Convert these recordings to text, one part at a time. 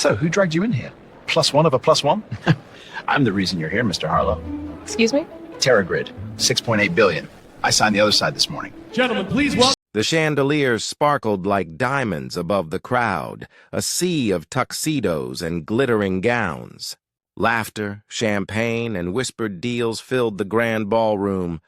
So, who dragged you in here? Plus one of a plus one? I'm the reason you're here, Mr. Harlow. Excuse me? TerraGrid, 6.8 billion. I signed the other side this morning. Gentlemen, please welcome. The chandeliers sparkled like diamonds above the crowd, a sea of tuxedos and glittering gowns. Laughter, champagne, and whispered deals filled the grand ballroom.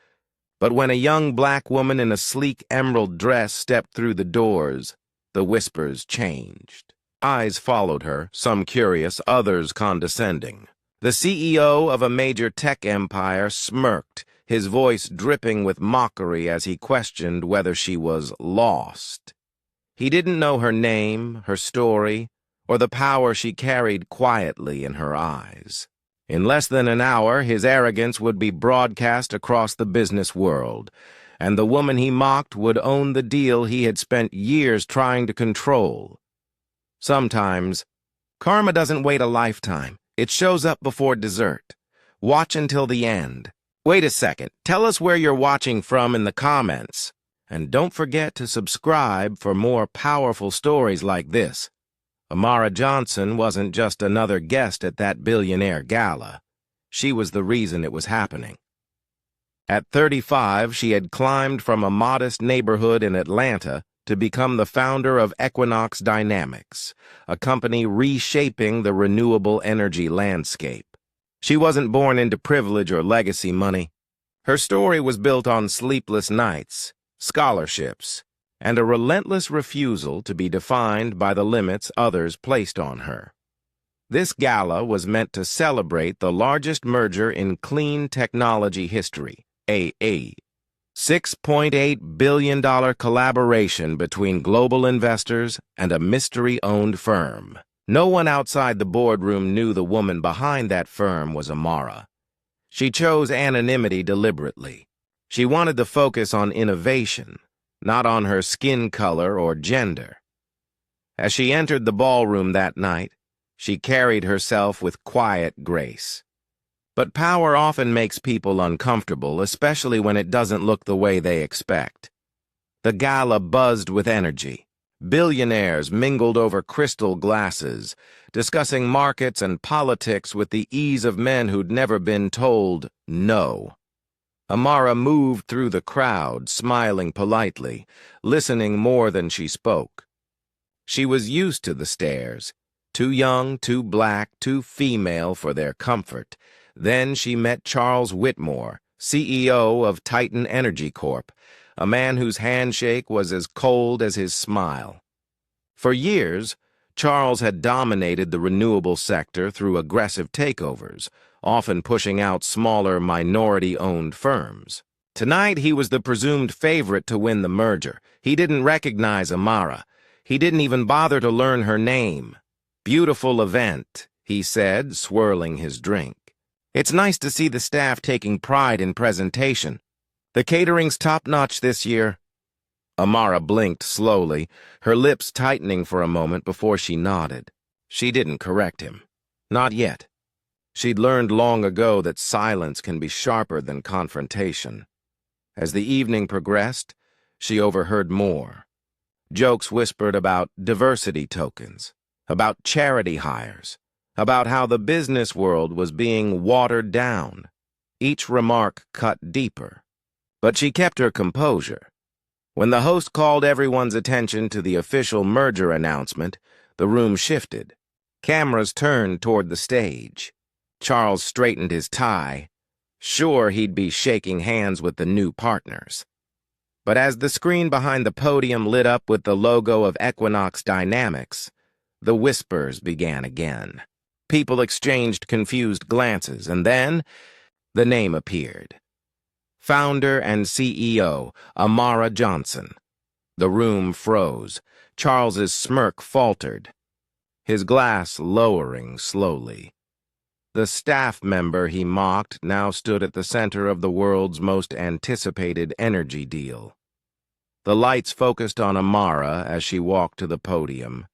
But when a young black woman in a sleek emerald dress stepped through the doors, the whispers changed. Eyes followed her, some curious, others condescending. The CEO of a major tech empire smirked, his voice dripping with mockery as he questioned whether she was lost. He didn't know her name, her story, or the power she carried quietly in her eyes. In less than an hour, his arrogance would be broadcast across the business world, and the woman he mocked would own the deal he had spent years trying to control. Sometimes, karma doesn't wait a lifetime. It shows up before dessert. Watch until the end. Wait a second. Tell us where you're watching from in the comments. And don't forget to subscribe for more powerful stories like this. Amara Johnson wasn't just another guest at that Billionaire Gala. She was the reason it was happening. At 35, she had climbed from a modest neighborhood in Atlanta to become the founder of Equinox Dynamics, a company reshaping the renewable energy landscape. She wasn't born into privilege or legacy money. Her story was built on sleepless nights, scholarships, and a relentless refusal to be defined by the limits others placed on her. This gala was meant to celebrate the largest merger in clean technology history, a $6.8 billion collaboration between global investors and a mystery-owned firm. No one outside the boardroom knew the woman behind that firm was Amara. She chose anonymity deliberately. She wanted to focus on innovation, not on her skin color or gender. As she entered the ballroom that night, she carried herself with quiet grace. But power often makes people uncomfortable, especially when it doesn't look the way they expect. The gala buzzed with energy. Billionaires mingled over crystal glasses, discussing markets and politics with the ease of men who'd never been told no. Amara moved through the crowd, smiling politely, listening more than she spoke. She was used to the stares, too young, too black, too female for their comfort. Then she met Charles Whitmore, CEO of Titan Energy Corp., a man whose handshake was as cold as his smile. For years, Charles had dominated the renewable sector through aggressive takeovers, often pushing out smaller minority-owned firms. Tonight, he was the presumed favorite to win the merger. He didn't recognize Amara. He didn't even bother to learn her name. "Beautiful event," he said, swirling his drink. "It's nice to see the staff taking pride in presentation. The catering's top-notch this year." Amara blinked slowly, her lips tightening for a moment before she nodded. She didn't correct him. Not yet. She'd learned long ago that silence can be sharper than confrontation. As the evening progressed, she overheard more. Jokes whispered about diversity tokens, about charity hires, about how the business world was being watered down. Each remark cut deeper. But she kept her composure. When the host called everyone's attention to the official merger announcement, the room shifted. Cameras turned toward the stage. Charles straightened his tie. Sure, he'd be shaking hands with the new partners. But as the screen behind the podium lit up with the logo of Equinox Dynamics, the whispers began again. People exchanged confused glances, and then the name appeared. Founder and CEO, Amara Johnson. The room froze. Charles's smirk faltered, his glass lowering slowly. The staff member he mocked now stood at the center of the world's most anticipated energy deal. The lights focused on Amara as she walked to the podium,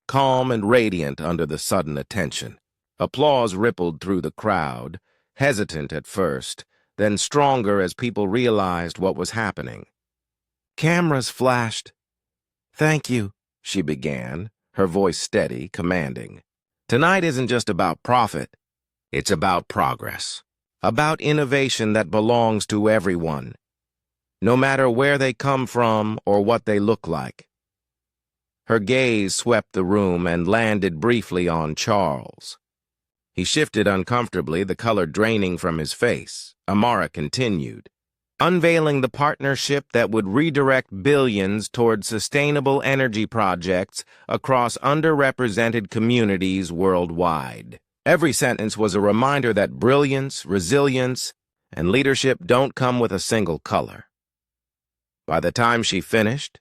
calm and radiant under the sudden attention. Applause rippled through the crowd, hesitant at first, then stronger as people realized what was happening. Cameras flashed. "Thank you," she began, her voice steady, commanding. Tonight isn't just about profit. It's about progress. About innovation that belongs to everyone, no matter where they come from or what they look like. Her gaze swept the room and landed briefly on Charles. He shifted uncomfortably, the color draining from his face. Amara continued, unveiling the partnership that would redirect billions toward sustainable energy projects across underrepresented communities worldwide. Every sentence was a reminder that brilliance, resilience, and leadership don't come with a single color. By the time she finished,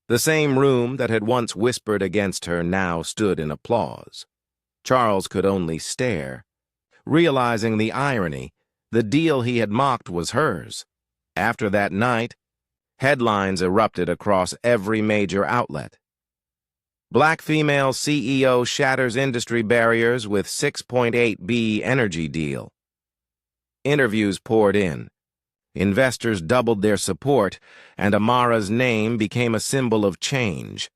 the same room that had once whispered against her now stood in applause. Charles could only stare, realizing the irony. The deal he had mocked was hers. After that night, headlines erupted across every major outlet. Black female CEO shatters industry barriers with 6.8B energy deal. Interviews poured in. Investors doubled their support, and Amara's name became a symbol of change.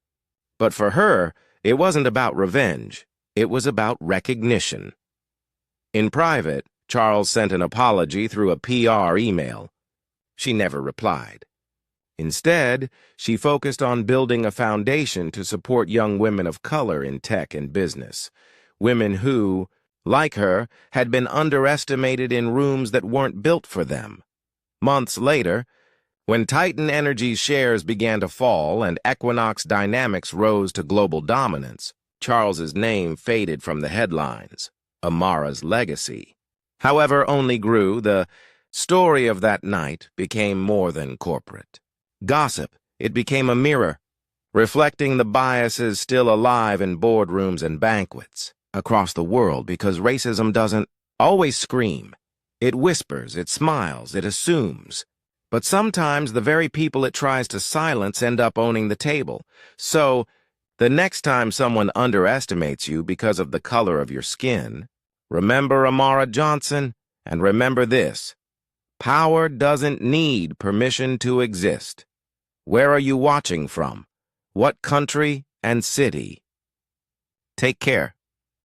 But for her, it wasn't about revenge. It was about recognition. In private, Charles sent an apology through a PR email. She never replied. Instead, she focused on building a foundation to support young women of color in tech and business, women who, like her, had been underestimated in rooms that weren't built for them. Months later, when Titan Energy's shares began to fall and Equinox Dynamics rose to global dominance, Charles's name faded from the headlines. Amara's legacy, however, only grew. The story of that night became more than corporate gossip. It became a mirror, reflecting the biases still alive in boardrooms and banquets across the world, because racism doesn't always scream. It whispers, it smiles, it assumes. But sometimes the very people it tries to silence end up owning the table. So, the next time someone underestimates you because of the color of your skin, remember Amara Johnson, and remember this: power doesn't need permission to exist. Where are you watching from? What country and city? Take care.